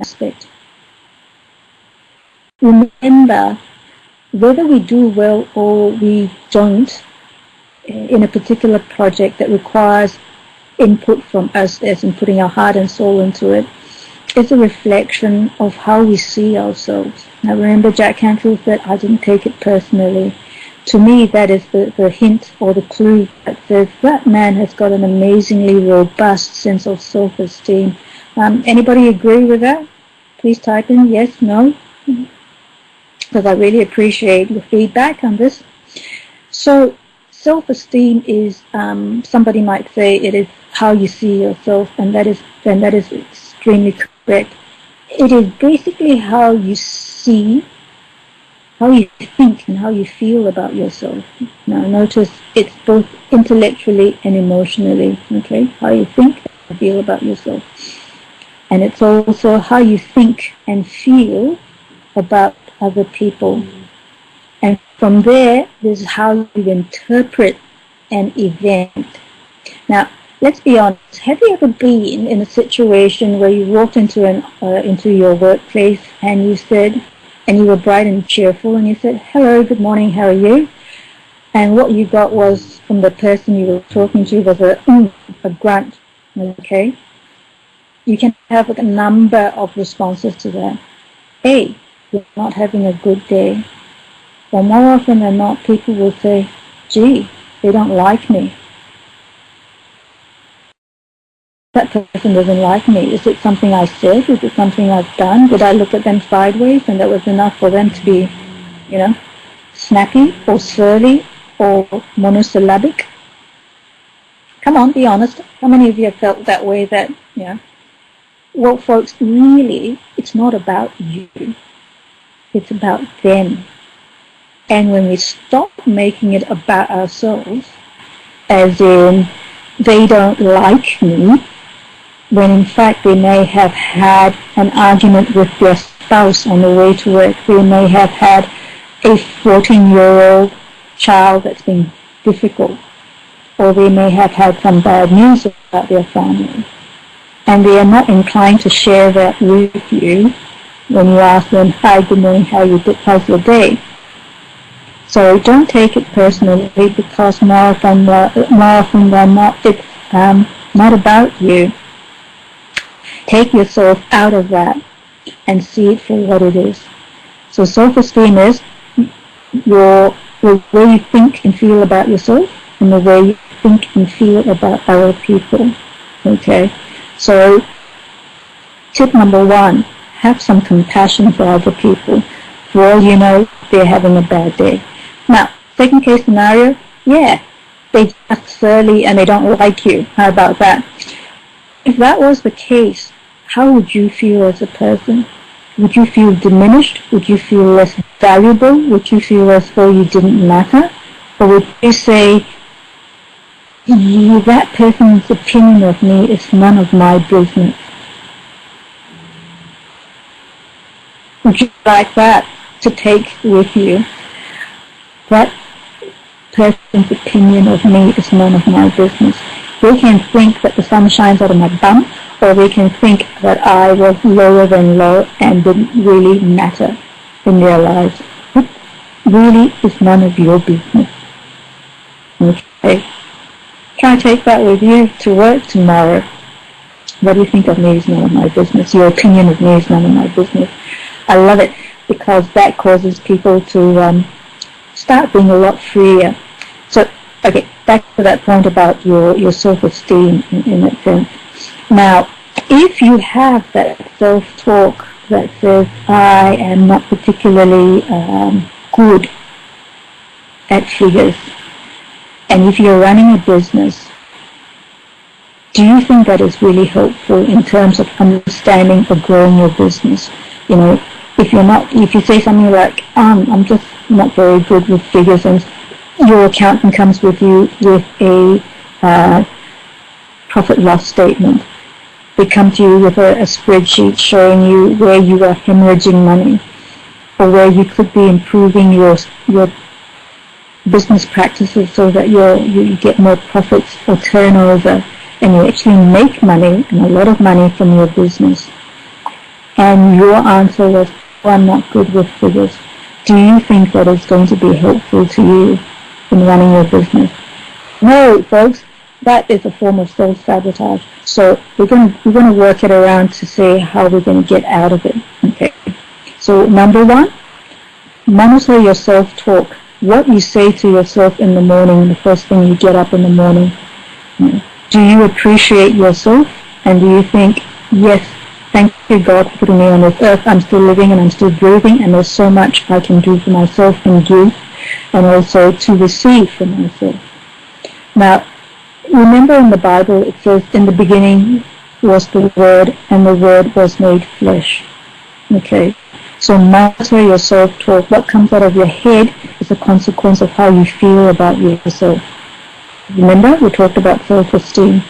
aspect. Remember, whether we do well or we don't in a particular project that requires input from us, as in putting our heart and soul into it, is a reflection of how we see ourselves. Now remember, Jack Canfield said, I didn't take it personally. To me, that is the hint or the clue that says that man has got an amazingly robust sense of self-esteem. Anybody agree with that? Please type in yes, no, because I really appreciate your feedback on this. So self-esteem is, somebody might say, it is how you see yourself, and that is extremely correct. It is basically how you see, how you think, and how you feel about yourself. Now notice it's both intellectually and emotionally, okay? How you think and feel about yourself. And it's also how you think and feel about other people. And from there, this is how you interpret an event. Now, let's be honest. Have you ever been in a situation where you walked into your workplace and you said, and you were bright and cheerful, and you said, hello, good morning, how are you? And what you got was, from the person you were talking to, was a grunt, okay? You can have a number of responses to that. A, you're not having a good day. Or more often than not, people will say, gee, they don't like me. That person doesn't like me. Is it something I said? Is it something I've done? Did I look at them sideways and that was enough for them to be, snappy or surly or monosyllabic? Come on, be honest. How many of you have felt that way that, well, folks, really, it's not about you. It's about them. And when we stop making it about ourselves, as in, they don't like me, when in fact they may have had an argument with their spouse on the way to work, they may have had a 14-year-old child that's been difficult, or they may have had some bad news about their family, and they are not inclined to share that with you when you ask them, hi, good morning, how's your day? So don't take it personally, because more often than not, it's not about you. Take yourself out of that and see it for what it is. So self-esteem is the way you think and feel about yourself, and the way you think and feel about other people. Okay? So tip number 1, have some compassion for other people. For all you know, they're having a bad day. Now, second case scenario, yeah, they're just surly and they don't like you. How about that? If that was the case, how would you feel as a person? Would you feel diminished? Would you feel less valuable? Would you feel as though you didn't matter? Or would you say, that person's opinion of me is none of my business? Would you like that to take with you? That person's opinion of me is none of my business. They can think that the sun shines out of my bum, or they can think that I was lower than low and didn't really matter in their lives. It really is none of your business. Okay? Try to take that with you to work tomorrow. What do you think of me is none of my business. Your opinion of me is none of my business. I love it, because that causes people to start being a lot freer. So, okay, back to that point about your self-esteem in that sense. Now, if you have that self-talk that says, I am not particularly good at figures, and if you're running a business, do you think that is really helpful in terms of understanding or growing your business? If you say something like, I'm just not very good with figures, and your accountant comes with you with a profit loss statement. They come to you with a spreadsheet showing you where you are hemorrhaging money, or where you could be improving your business practices so that you get more profits or turnover, and you actually make money, and a lot of money, from your business. and your answer was, oh, I'm not good with figures, do you think that is going to be helpful to you in running your business? No, folks, that is a form of self-sabotage. So we're going to work it around to see how we're going to get out of it. Okay. So number one, monitor your self-talk. What you say to yourself in the morning, the first thing you get up in the morning. Do you appreciate yourself? And do you think, yes, thank you, God, for putting me on this earth. I'm still living and I'm still breathing, and there's so much I can do for myself and give, and also to receive from myself. Now, remember in the Bible it says, in the beginning was the Word, and the Word was made flesh. Okay? So monitor your self-talk. What comes out of your head is a consequence of how you feel about yourself. Remember, we talked about self-esteem.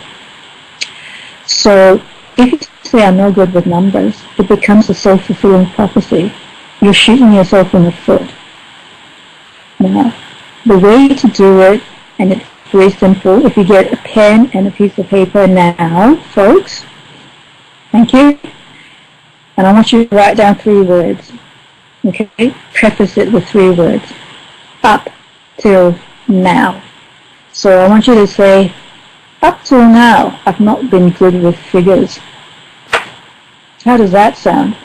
So if you say, I'm no good with numbers, it becomes a self-fulfilling prophecy. You're shooting yourself in the foot. Now, the way to do it, and it's very simple, if you get a pen and a piece of paper now, folks, thank you, and I want you to write down 3 words, okay? Preface it with 3 words. Up till now. So I want you to say, up till now, I've not been good with figures. How does that sound?